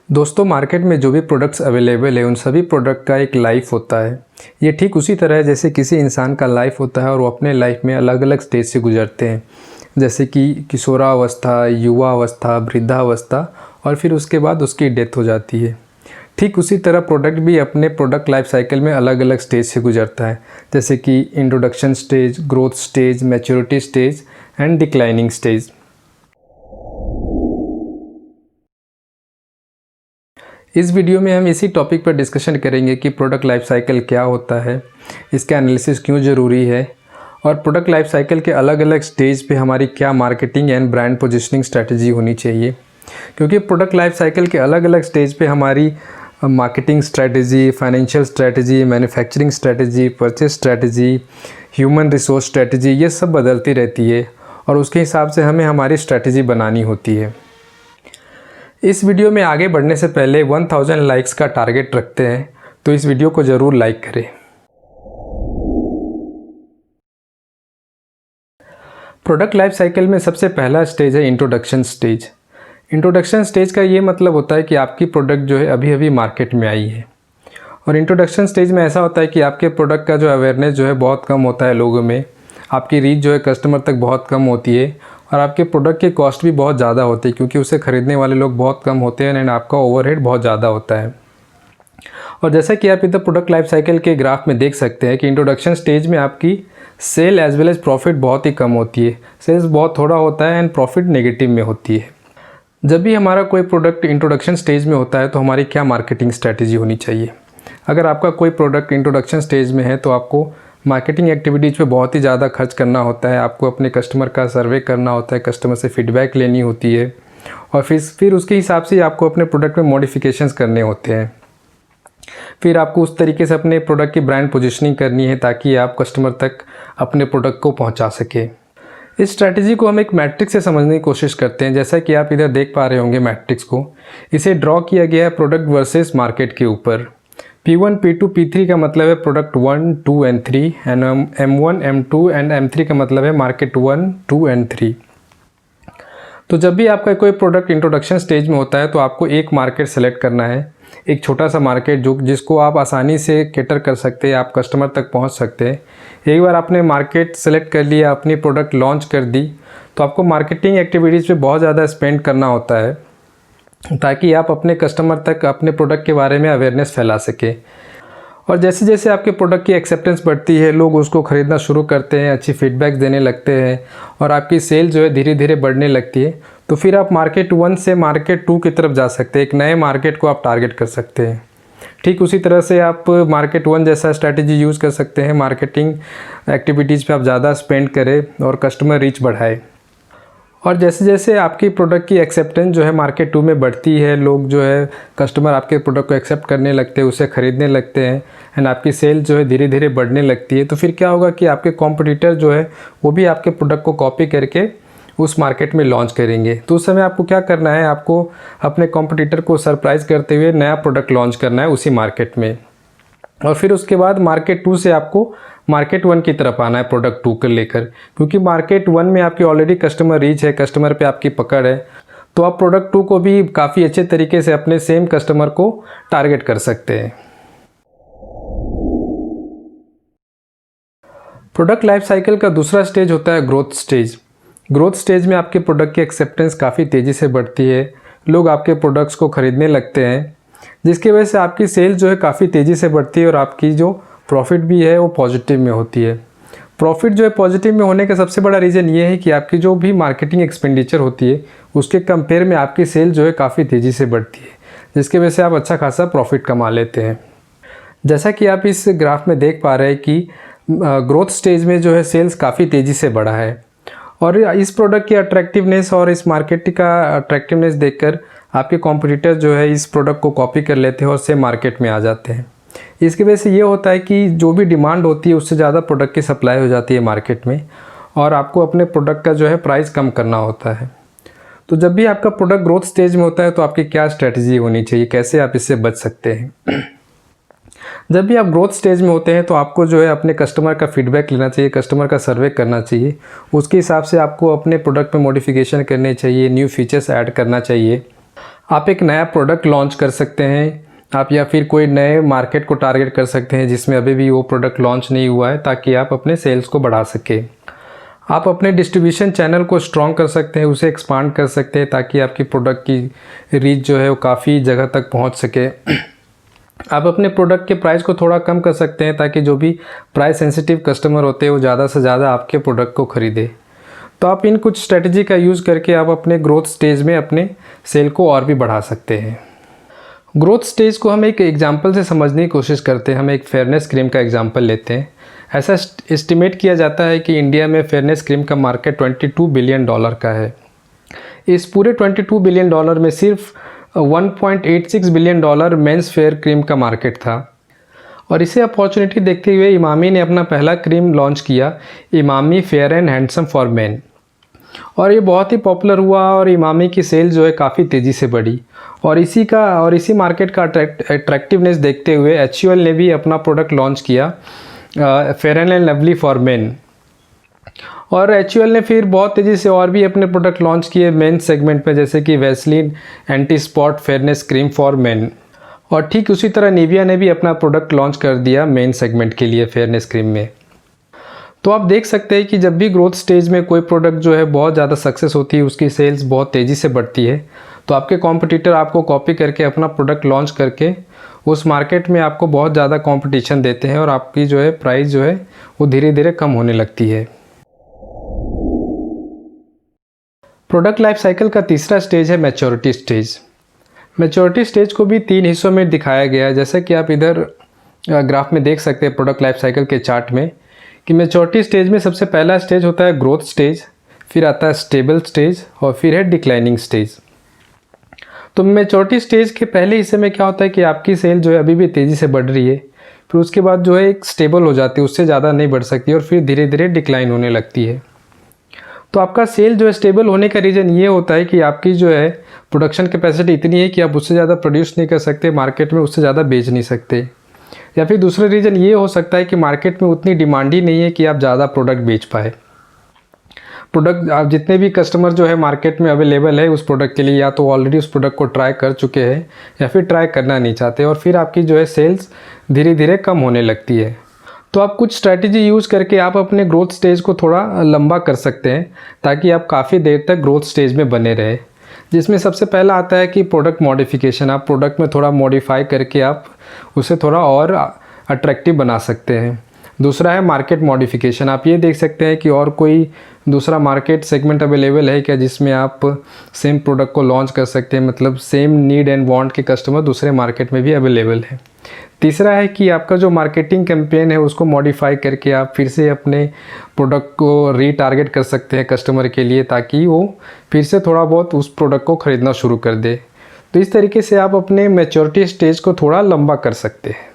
दोस्तों, मार्केट में जो भी प्रोडक्ट्स अवेलेबल है उन सभी प्रोडक्ट का एक लाइफ होता है। ये ठीक उसी तरह है जैसे किसी इंसान का लाइफ होता है और वो अपने लाइफ में अलग अलग स्टेज से गुजरते हैं, जैसे कि किशोरावस्था, युवावस्था, वृद्धावस्था और फिर उसके बाद उसकी डेथ हो जाती है। ठीक उसी तरह प्रोडक्ट भी अपने प्रोडक्ट लाइफ साइकिल में अलग अलग स्टेज से गुजरता है, जैसे कि introduction stage, growth stage, maturity stage and declining stage. इस वीडियो में हम इसी टॉपिक पर डिस्कशन करेंगे कि प्रोडक्ट लाइफ साइकिल क्या होता है, इसका एनालिसिस क्यों ज़रूरी है और प्रोडक्ट लाइफ साइकिल के अलग अलग स्टेज पे हमारी क्या marketing and brand positioning strategy होनी चाहिए। क्योंकि प्रोडक्ट लाइफ साइकिल के अलग अलग स्टेज पे हमारी marketing strategy, financial strategy, manufacturing strategy, purchase strategy, human resource strategy ये सब बदलती रहती है और उसके हिसाब से हमें हमारी स्ट्रैटेजी बनानी होती है। इस वीडियो में आगे बढ़ने से पहले 1000 लाइक्स का टारगेट रखते हैं, तो इस वीडियो को ज़रूर लाइक करें। प्रोडक्ट लाइफ साइकिल में सबसे पहला स्टेज है इंट्रोडक्शन स्टेज। इंट्रोडक्शन स्टेज का ये मतलब होता है कि आपकी प्रोडक्ट जो है अभी अभी मार्केट में आई है और इंट्रोडक्शन स्टेज में ऐसा होता है कि आपके प्रोडक्ट का जो अवेयरनेस जो है बहुत कम होता है लोगों में, आपकी रीच जो है कस्टमर तक बहुत कम होती है और आपके प्रोडक्ट की कॉस्ट भी बहुत ज़्यादा होती है क्योंकि उसे ख़रीदने वाले लोग बहुत कम होते हैं एंड आपका ओवरहेड बहुत ज़्यादा होता है। और जैसा कि आप इधर प्रोडक्ट लाइफ साइकिल के ग्राफ में देख सकते हैं कि इंट्रोडक्शन स्टेज में आपकी sale as well as profit बहुत ही कम होती है, सेल्स बहुत थोड़ा होता है एंड प्रॉफिट नेगेटिव में होती है। जब भी हमारा कोई प्रोडक्ट इंट्रोडक्शन स्टेज में होता है तो हमारी क्या मार्केटिंग स्ट्रैटेजी होनी चाहिए। अगर आपका कोई प्रोडक्ट इंट्रोडक्शन स्टेज में है तो आपको मार्केटिंग एक्टिविटीज़ पे बहुत ही ज़्यादा खर्च करना होता है, आपको अपने कस्टमर का सर्वे करना होता है, कस्टमर से फीडबैक लेनी होती है और फिर उसके हिसाब से आपको अपने प्रोडक्ट में मॉडिफिकेशंस करने होते हैं। फिर आपको उस तरीके से अपने प्रोडक्ट की ब्रांड पोजीशनिंग करनी है ताकि आप कस्टमर तक अपने प्रोडक्ट को पहुंचा सके। इस स्ट्रैटेजी को हम एक मैट्रिक्स से समझने की कोशिश करते हैं, जैसा कि आप इधर देख पा रहे होंगे मैट्रिक्स को। इसे ड्रॉ किया गया है प्रोडक्ट वर्सेस मार्केट के ऊपर। P1, P2, P3 का मतलब है product 1, 2 and 3 and M1, M2 and M3 का मतलब है मार्केट 1, 2 एंड 3। तो जब भी आपका कोई प्रोडक्ट इंट्रोडक्शन स्टेज में होता है तो आपको एक मार्केट सेलेक्ट करना है, एक छोटा सा मार्केट जिसको आप आसानी से कैटर कर सकते हैं, आप कस्टमर तक पहुंच सकते हैं। एक बार आपने मार्केट सेलेक्ट कर लिया, अपनी प्रोडक्ट लॉन्च कर दी, तो आपको मार्केटिंग एक्टिविटीज़ पे बहुत ज़्यादा स्पेंड करना होता है ताकि आप अपने कस्टमर तक अपने प्रोडक्ट के बारे में अवेयरनेस फैला सकें। और जैसे जैसे आपके प्रोडक्ट की एक्सेप्टेंस बढ़ती है, लोग उसको ख़रीदना शुरू करते हैं, अच्छी फीडबैक देने लगते हैं और आपकी सेल जो है धीरे धीरे बढ़ने लगती है, तो फिर आप मार्केट 1 से मार्केट 2 की तरफ जा सकते हैं, एक नए मार्केट को आप टारगेट कर सकते हैं। ठीक उसी तरह से आप मार्केट 1 जैसा स्ट्रैटेजी यूज़ कर सकते हैं, मार्केटिंग एक्टिविटीज़ पे आप ज़्यादा स्पेंड करें और कस्टमर रीच बढ़ाए। और जैसे जैसे आपकी प्रोडक्ट की एक्सेप्टेंस जो है मार्केट 2 में बढ़ती है, लोग जो है कस्टमर आपके प्रोडक्ट को एक्सेप्ट करने लगते हैं, उसे ख़रीदने लगते हैं एंड आपकी सेल जो है धीरे धीरे बढ़ने लगती है, तो फिर क्या होगा कि आपके कॉम्पिटिटर जो है वो भी आपके प्रोडक्ट को कॉपी करके उस मार्केट में लॉन्च करेंगे। तो उस समय आपको क्या करना है, आपको अपने कॉम्पिटिटर को सरप्राइज़ करते हुए नया प्रोडक्ट लॉन्च करना है उसी मार्केट में और फिर उसके बाद मार्केट 2 से आपको मार्केट 1 की तरफ आना है प्रोडक्ट 2 को लेकर, क्योंकि मार्केट 1 में आपकी ऑलरेडी कस्टमर रीच है, कस्टमर पे आपकी पकड़ है, तो आप प्रोडक्ट 2 को भी काफ़ी अच्छे तरीके से अपने सेम कस्टमर को टारगेट कर सकते हैं। प्रोडक्ट लाइफ साइकिल का दूसरा स्टेज होता है ग्रोथ स्टेज। ग्रोथ स्टेज में आपके प्रोडक्ट की एक्सेप्टेंस काफ़ी तेज़ी से बढ़ती है, लोग आपके प्रोडक्ट्स को ख़रीदने लगते हैं, जिसकी वजह से आपकी सेल जो है काफ़ी तेज़ी से बढ़ती है और आपकी जो प्रॉफिट भी है वो पॉजिटिव में होती है। प्रॉफिट जो है पॉजिटिव में होने का सबसे बड़ा रीज़न ये है कि आपकी जो भी मार्केटिंग एक्सपेंडिचर होती है उसके कंपेयर में आपकी सेल जो है काफ़ी तेज़ी से बढ़ती है, जिसकी वजह से आप अच्छा खासा प्रॉफिट कमा लेते हैं। जैसा कि आप इस ग्राफ में देख पा रहे हैं कि ग्रोथ स्टेज में जो है सेल्स काफ़ी तेज़ी से बढ़ा है और इस प्रोडक्ट की अट्रैक्टिवनेस और इस मार्केट का अट्रैक्टिवनेस देखकर आपके कॉम्पिटिटर जो है इस प्रोडक्ट को कॉपी कर लेते हैं और सेम मार्केट में आ जाते हैं। इसकी वजह से ये होता है कि जो भी डिमांड होती है उससे ज़्यादा प्रोडक्ट की सप्लाई हो जाती है मार्केट में और आपको अपने प्रोडक्ट का जो है प्राइस कम करना होता है। तो जब भी आपका प्रोडक्ट ग्रोथ स्टेज में होता है तो आपकी क्या स्ट्रैटेजी होनी चाहिए, कैसे आप इससे बच सकते हैं। जब भी आप ग्रोथ स्टेज में होते हैं तो आपको जो है अपने कस्टमर का फीडबैक लेना चाहिए, कस्टमर का सर्वे करना चाहिए, उसके हिसाब से आपको अपने प्रोडक्ट में मॉडिफिकेशन करने चाहिए, न्यू फीचर्स ऐड करना चाहिए। आप एक नया प्रोडक्ट लॉन्च कर सकते हैं आप, या फिर कोई नए मार्केट को टारगेट कर सकते हैं जिसमें अभी भी वो प्रोडक्ट लॉन्च नहीं हुआ है, ताकि आप अपने सेल्स को बढ़ा सकें। आप अपने डिस्ट्रीब्यूशन चैनल को स्ट्रॉन्ग कर सकते हैं, उसे एक्सपांड कर सकते हैं, ताकि आपकी प्रोडक्ट की रीच जो है वो काफ़ी जगह तक पहुंच सके। आप अपने प्रोडक्ट के प्राइस को थोड़ा कम कर सकते हैं, ताकि जो भी प्राइस सेंसिटिव कस्टमर होते हैं वो ज़्यादा से ज़्यादा आपके प्रोडक्ट को ख़रीदे। तो आप इन कुछ स्ट्रेटजी का यूज़ करके आप अपने ग्रोथ स्टेज में अपने सेल को और भी बढ़ा सकते हैं। ग्रोथ स्टेज को हम एक एग्जांपल से समझने की कोशिश करते हैं। हम एक फेयरनेस क्रीम का एग्जांपल लेते हैं। ऐसा एस्टिमेट किया जाता है कि इंडिया में फेयरनेस क्रीम का मार्केट $22 बिलियन का है। इस पूरे $22 बिलियन में सिर्फ $1.86 बिलियन मेंस फेयर क्रीम का मार्केट था। और इसे अपॉर्चुनिटी देखते हुए इमामी ने अपना पहला क्रीम लॉन्च किया, Emami fair and handsome for main. और ये बहुत ही पॉपुलर हुआ और इमामी की सेल जो है काफ़ी तेज़ी से बढ़ी। और इसी मार्केट का अट्रैक्टिवनेस देखते हुए HUL ने भी अपना प्रोडक्ट लॉन्च किया, fair and lovely for main. और HUL ने फिर बहुत तेज़ी से और भी अपने प्रोडक्ट लॉन्च किए मेन सेगमेंट में, जैसे कि Vaseline anti spot fairness cream for main. और ठीक उसी तरह निविया ने भी अपना प्रोडक्ट लॉन्च कर दिया मेन सेगमेंट के लिए फेयरनेस क्रीम में। तो आप देख सकते हैं कि जब भी ग्रोथ स्टेज में कोई प्रोडक्ट जो है बहुत ज़्यादा सक्सेस होती है, उसकी सेल्स बहुत तेज़ी से बढ़ती है, तो आपके कॉम्पिटिटर आपको कॉपी करके अपना प्रोडक्ट लॉन्च करके उस मार्केट में आपको बहुत ज़्यादा कंपटीशन देते हैं और आपकी जो है प्राइस जो है वो धीरे धीरे कम होने लगती है। प्रोडक्ट लाइफ साइकिल का तीसरा स्टेज है मैच्योरिटी स्टेज। मैच्योरिटी स्टेज को भी 3 हिस्सों में दिखाया गया है, जैसे कि आप इधर ग्राफ में देख सकते हैं प्रोडक्ट लाइफ साइकिल के चार्ट में, कि मैच्योरिटी स्टेज में सबसे पहला स्टेज होता है ग्रोथ स्टेज, फिर आता है स्टेबल स्टेज और फिर है डिक्लाइनिंग स्टेज। तो मैच्योरिटी स्टेज के पहले हिस्से में क्या होता है कि आपकी सेल जो है अभी भी तेज़ी से बढ़ रही है, फिर उसके बाद जो है एक स्टेबल हो जाती है, उससे ज़्यादा नहीं बढ़ सकती और फिर धीरे धीरे डिक्लाइन होने लगती है। तो आपका सेल जो है स्टेबल होने का रीज़न ये होता है कि आपकी जो है प्रोडक्शन कैपेसिटी इतनी है कि आप उससे ज़्यादा प्रोड्यूस नहीं कर सकते, मार्केट में उससे ज़्यादा बेच नहीं सकते। या फिर दूसरा रीज़न ये हो सकता है कि मार्केट में उतनी डिमांड ही नहीं है कि आप ज़्यादा प्रोडक्ट बेच पाए। प्रोडक्ट आप जितने भी कस्टमर जो है मार्केट में अवेलेबल है उस प्रोडक्ट के लिए, या तो ऑलरेडी उस प्रोडक्ट को ट्राई कर चुके हैं या फिर ट्राई करना नहीं चाहते, और फिर आपकी जो है सेल्स धीरे धीरे कम होने लगती है। तो आप कुछ स्ट्रैटेजी यूज़ करके आप अपने ग्रोथ स्टेज को थोड़ा लंबा कर सकते हैं, ताकि आप काफ़ी देर तक ग्रोथ स्टेज में बने रहे। जिसमें सबसे पहला आता है कि प्रोडक्ट मॉडिफिकेशन। आप प्रोडक्ट में थोड़ा मॉडिफाई करके आप उसे थोड़ा और अट्रैक्टिव बना सकते हैं। दूसरा है मार्केट मॉडिफिकेशन। आप ये देख सकते हैं कि और कोई दूसरा मार्केट सेगमेंट अवेलेबल है क्या, जिसमें आप सेम प्रोडक्ट को लॉन्च कर सकते हैं, मतलब सेम नीड एंड वांट के कस्टमर दूसरे मार्केट में भी अवेलेबल है। तीसरा है कि आपका जो मार्केटिंग कैंपेन है उसको मॉडिफाई करके आप फिर से अपने प्रोडक्ट को रीटारगेट कर सकते हैं कस्टमर के लिए, ताकि वो फिर से थोड़ा बहुत उस प्रोडक्ट को ख़रीदना शुरू कर दे। तो इस तरीके से आप अपने मैच्योरिटी स्टेज को थोड़ा लंबा कर सकते हैं।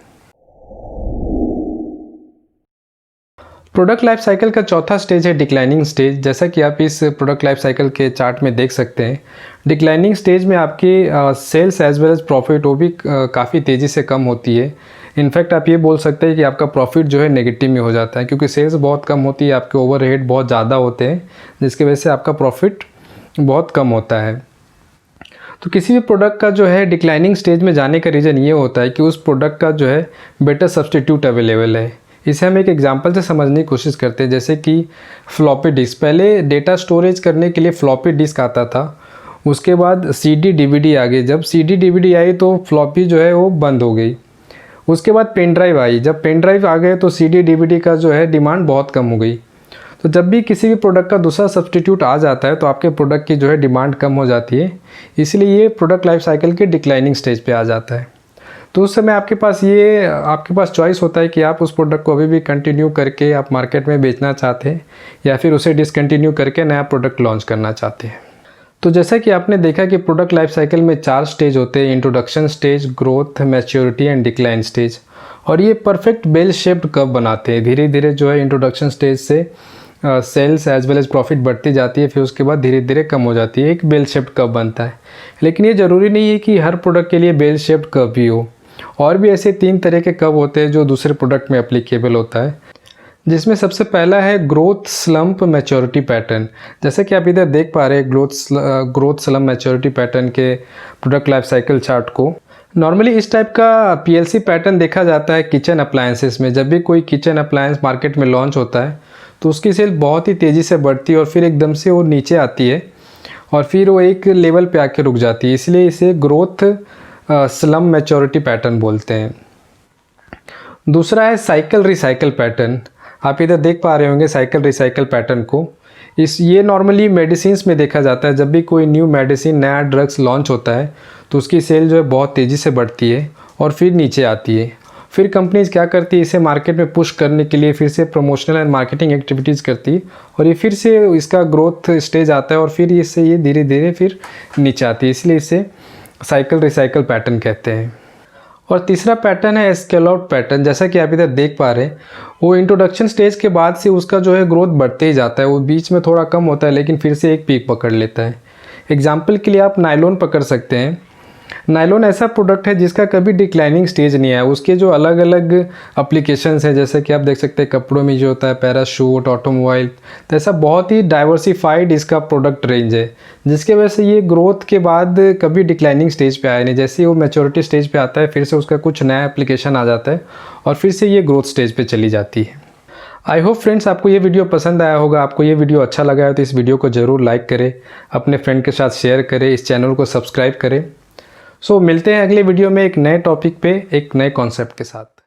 प्रोडक्ट लाइफ साइकिल का चौथा स्टेज है डिक्लाइनिंग स्टेज। जैसा कि आप इस प्रोडक्ट लाइफ साइकिल के चार्ट में देख सकते हैं, डिक्लाइनिंग स्टेज में आपकी sales as well as profit वो भी काफ़ी तेज़ी से कम होती है। इनफैक्ट आप ये बोल सकते हैं कि आपका प्रॉफिट जो है नेगेटिव में हो जाता है, क्योंकि सेल्स बहुत कम होती है, आपके ओवरहेड बहुत ज़्यादा होते हैं, जिसकी वजह से आपका प्रॉफिट बहुत कम होता है। तो किसी भी प्रोडक्ट का जो है डिक्लाइनिंग स्टेज में जाने का रीज़न ये होता है कि उस प्रोडक्ट का जो है बेटर सब्सटीट्यूट अवेलेबल है। इसे हम एक एग्जांपल से समझने की कोशिश करते हैं, जैसे कि फ्लॉपी डिस्क। पहले डेटा स्टोरेज करने के लिए फ्लॉपी डिस्क आता था, उसके बाद CD DVD आ गई। जब CD DVD आई तो फ्लॉपी जो है वो बंद हो गई। उसके बाद पेन ड्राइव आई। जब पेन ड्राइव आ गए तो CD DVD का जो है डिमांड बहुत कम हो गई। तो जब भी किसी भी प्रोडक्ट का दूसरा सब्सटीट्यूट आ जाता है तो आपके प्रोडक्ट की जो है डिमांड कम हो जाती है, इसलिए ये प्रोडक्ट लाइफ साइकिल के डिक्लाइनिंग स्टेज पे आ जाता है। तो उस समय आपके पास चॉइस होता है कि आप उस प्रोडक्ट को अभी भी कंटिन्यू करके आप मार्केट में बेचना चाहते हैं, या फिर उसे डिसकंटिन्यू करके नया प्रोडक्ट लॉन्च करना चाहते हैं। तो जैसा कि आपने देखा कि प्रोडक्ट लाइफ साइकिल में 4 स्टेज होते हैं: introduction stage, growth, maturity and decline stage. और ये परफेक्ट बेल शेप्ड कर्व बनाते हैं। धीरे धीरे जो है इंट्रोडक्शन स्टेज से sales as well as profit बढ़ती जाती है, फिर उसके बाद धीरे धीरे कम हो जाती है, एक बेल शेप्ड कर्व बनता है। लेकिन ये ज़रूरी नहीं है कि हर प्रोडक्ट के लिए बेल शेप्ड कर्व भी हो। और भी ऐसे 3 तरह के कर्व होते हैं जो दूसरे प्रोडक्ट में एप्लीकेबल होता है। जिसमें सबसे पहला है ग्रोथ स्लम्प मैच्योरिटी पैटर्न। जैसे कि आप इधर देख पा रहे हैं ग्रोथ स्लम्प मैच्योरिटी पैटर्न के प्रोडक्ट लाइफ साइकिल चार्ट को। नॉर्मली इस टाइप का पीएलसी पैटर्न देखा जाता है किचन अप्लायंसेस में। जब भी कोई किचन अप्लायंस मार्केट में लॉन्च होता है तो उसकी सेल बहुत ही तेज़ी से बढ़ती है और फिर एकदम से वो नीचे आती है और फिर वो एक लेवल पे आके रुक जाती है, इसलिए इसे ग्रोथ स्लम्प मैच्योरिटी पैटर्न बोलते हैं। दूसरा है साइकिल रिसाइकल पैटर्न। आप इधर देख पा रहे होंगे साइकिल रिसाइकल पैटर्न को। ये नॉर्मली मेडिसिन्स में देखा जाता है। जब भी कोई न्यू मेडिसिन नया ड्रग्स लॉन्च होता है तो उसकी सेल जो है बहुत तेज़ी से बढ़ती है और फिर नीचे आती है। फिर कंपनीज क्या करती है, इसे मार्केट में पुश करने के लिए फिर से प्रमोशनल एंड मार्केटिंग एक्टिविटीज़ करती है और ये फिर से इसका ग्रोथ स्टेज आता है और फिर इससे ये धीरे धीरे फिर नीचे आती है, इसलिए इसे साइकिल रिसाइकल पैटर्न कहते हैं। और तीसरा पैटर्न है स्केल आउट पैटर्न। जैसा कि आप इधर देख पा रहे हैं, वो इंट्रोडक्शन स्टेज के बाद से उसका जो है ग्रोथ बढ़ते ही जाता है। वो बीच में थोड़ा कम होता है लेकिन फिर से एक पीक पकड़ लेता है। एग्जाम्पल के लिए आप नायलॉन पकड़ सकते हैं। नायलॉन ऐसा प्रोडक्ट है जिसका कभी डिक्लाइनिंग स्टेज नहीं आया। उसके जो अलग अलग एप्लीकेशंस हैं, जैसे कि आप देख सकते हैं कपड़ों में जो होता है पैराशूट, ऑटोमोबाइल, तो ऐसा बहुत ही डाइवर्सिफाइड इसका प्रोडक्ट रेंज है, जिसके वजह से ये ग्रोथ के बाद कभी डिक्लाइनिंग स्टेज पे आया नहीं। जैसे वो मैच्योरिटी स्टेज पे आता है फिर से उसका कुछ नया एप्लीकेशन आ जाता है और फिर से ये ग्रोथ स्टेज पे चली जाती है। आई होप फ्रेंड्स आपको ये वीडियो पसंद आया होगा। आपको ये वीडियो अच्छा लगा है तो इस वीडियो को ज़रूर लाइक करें, अपने फ्रेंड के साथ शेयर करें, इस चैनल को सब्सक्राइब करें। मिलते हैं अगले वीडियो में एक नए टॉपिक पे एक नए कॉन्सेप्ट के साथ।